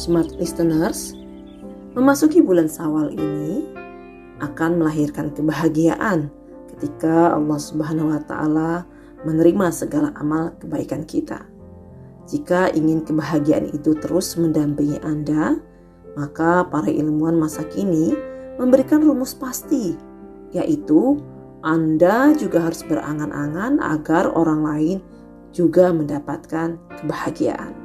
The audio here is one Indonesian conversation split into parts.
Smart listeners, memasuki bulan Syawal ini akan melahirkan kebahagiaan ketika Allah Subhanahu wa Ta'ala menerima segala amal kebaikan kita. Jika ingin kebahagiaan itu terus mendampingi Anda, maka para ilmuwan masa kini memberikan rumus pasti, yaitu Anda juga harus berangan-angan agar orang lain juga mendapatkan kebahagiaan.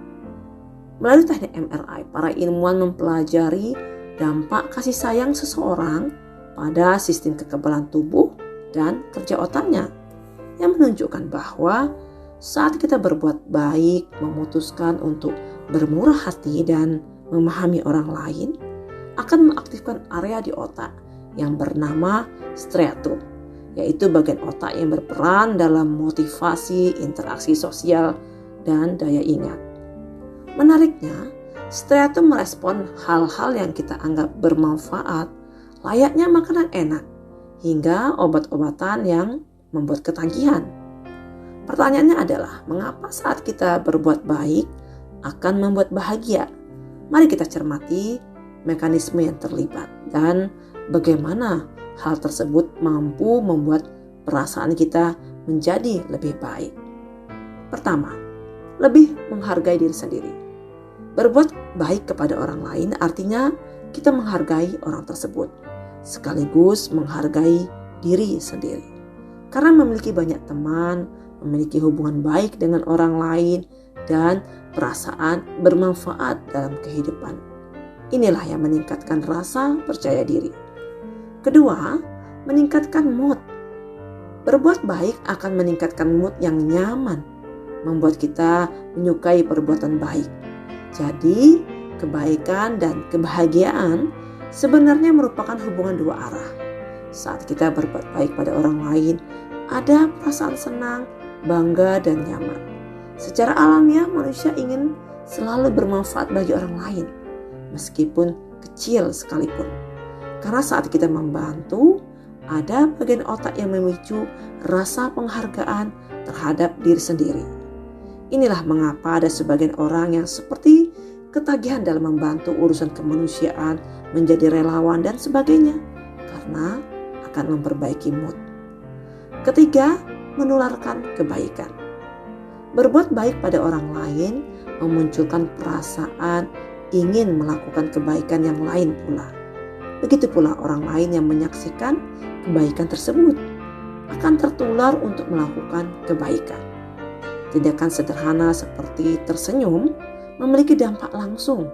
Melalui teknik MRI, para ilmuwan mempelajari dampak kasih sayang seseorang pada sistem kekebalan tubuh dan kerja otaknya, yang menunjukkan bahwa saat kita berbuat baik, memutuskan untuk bermurah hati dan memahami orang lain, akan mengaktifkan area di otak yang bernama striatum, yaitu bagian otak yang berperan dalam motivasi, interaksi sosial, dan daya ingat. Menariknya, striatum merespon hal-hal yang kita anggap bermanfaat, layaknya makanan enak, hingga obat-obatan yang membuat ketagihan. Pertanyaannya adalah, mengapa saat kita berbuat baik akan membuat bahagia? Mari kita cermati mekanisme yang terlibat dan bagaimana hal tersebut mampu membuat perasaan kita menjadi lebih baik. Pertama, lebih menghargai diri sendiri. Berbuat baik kepada orang lain artinya kita menghargai orang tersebut, sekaligus menghargai diri sendiri. Karena memiliki banyak teman, memiliki hubungan baik dengan orang lain, dan perasaan bermanfaat dalam kehidupan. Inilah yang meningkatkan rasa percaya diri. Kedua, meningkatkan mood. Berbuat baik akan meningkatkan mood yang nyaman, membuat kita menyukai perbuatan baik. Jadi, kebaikan dan kebahagiaan sebenarnya merupakan hubungan dua arah. Saat kita berbuat baik pada orang lain, ada perasaan senang, bangga, dan nyaman. Secara alamiah, manusia ingin selalu bermanfaat bagi orang lain, meskipun kecil sekalipun. Karena saat kita membantu, ada bagian otak yang memicu rasa penghargaan terhadap diri sendiri. Inilah mengapa ada sebagian orang yang seperti ketagihan dalam membantu urusan kemanusiaan, menjadi relawan dan sebagainya, karena akan memperbaiki mood. Ketiga, menularkan kebaikan. Berbuat baik pada orang lain memunculkan perasaan ingin melakukan kebaikan yang lain pula. Begitu pula orang lain yang menyaksikan kebaikan tersebut akan tertular untuk melakukan kebaikan. Tindakan sederhana seperti tersenyum memiliki dampak langsung.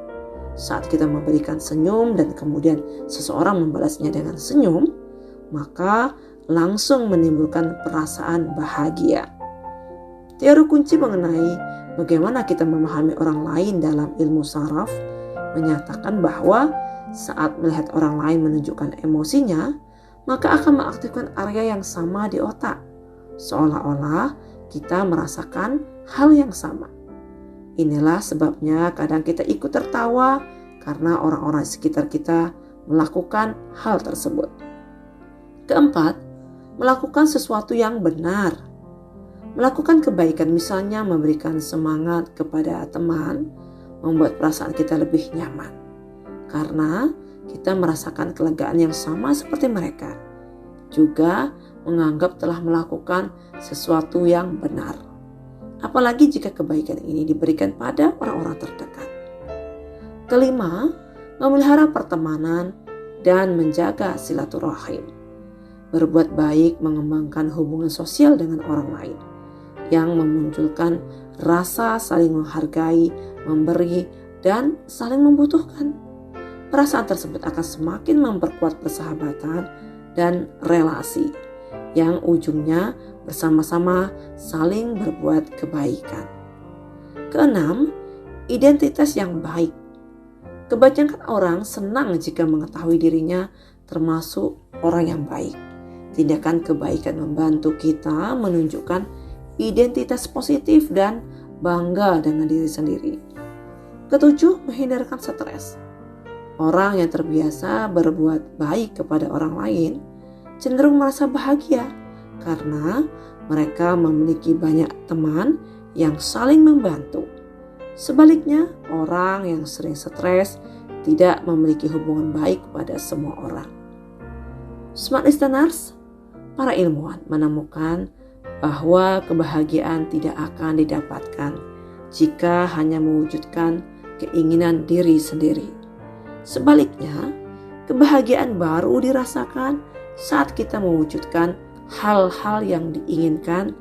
Saat kita memberikan senyum dan kemudian seseorang membalasnya dengan senyum, maka langsung menimbulkan perasaan bahagia. Teori kunci mengenai bagaimana kita memahami orang lain dalam ilmu saraf menyatakan bahwa saat melihat orang lain menunjukkan emosinya, maka akan mengaktifkan area yang sama di otak, seolah-olah kita merasakan hal yang sama. Inilah sebabnya kadang kita ikut tertawa karena orang-orang di sekitar kita melakukan hal tersebut. Keempat, melakukan sesuatu yang benar. Melakukan kebaikan, misalnya memberikan semangat kepada teman, membuat perasaan kita lebih nyaman. Karena kita merasakan kelegaan yang sama seperti mereka. Juga menganggap telah melakukan sesuatu yang benar. Apalagi jika kebaikan ini diberikan pada orang-orang terdekat. Kelima, memelihara pertemanan dan menjaga silaturahim. Berbuat baik mengembangkan hubungan sosial dengan orang lain yang memunculkan rasa saling menghargai, memberi, dan saling membutuhkan. Perasaan tersebut akan semakin memperkuat persahabatan dan relasi yang ujungnya bersama-sama saling berbuat kebaikan. Keenam, identitas yang baik. Kebanyakan orang senang jika mengetahui dirinya termasuk orang yang baik. Tindakan kebaikan membantu kita menunjukkan identitas positif dan bangga dengan diri sendiri. Ketujuh, menghindarkan stres. Orang yang terbiasa berbuat baik kepada orang lain cenderung merasa bahagia karena mereka memiliki banyak teman yang saling membantu. Sebaliknya, orang yang sering stres tidak memiliki hubungan baik pada semua orang. Smart listeners, para ilmuwan menemukan bahwa kebahagiaan tidak akan didapatkan jika hanya mewujudkan keinginan diri sendiri. Sebaliknya, kebahagiaan baru dirasakan saat kita mewujudkan hal-hal yang diinginkan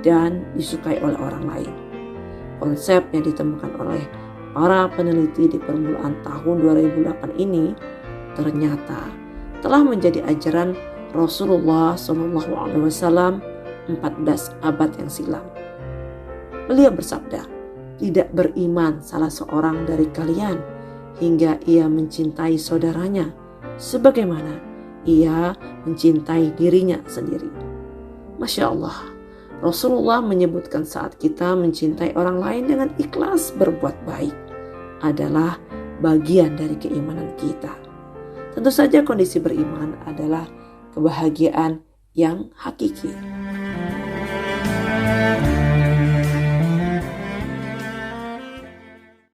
dan disukai oleh orang lain. Konsep yang ditemukan oleh para peneliti di permulaan tahun 2008 ini ternyata telah menjadi ajaran Rasulullah SAW 14 abad yang silam. Beliau bersabda, "Tidak beriman salah seorang dari kalian hingga ia mencintai saudaranya sebagaimana ia mencintai dirinya sendiri." Masya Allah, Rasulullah menyebutkan saat kita mencintai orang lain dengan ikhlas berbuat baik adalah bagian dari keimanan kita. Tentu saja kondisi beriman adalah kebahagiaan yang hakiki.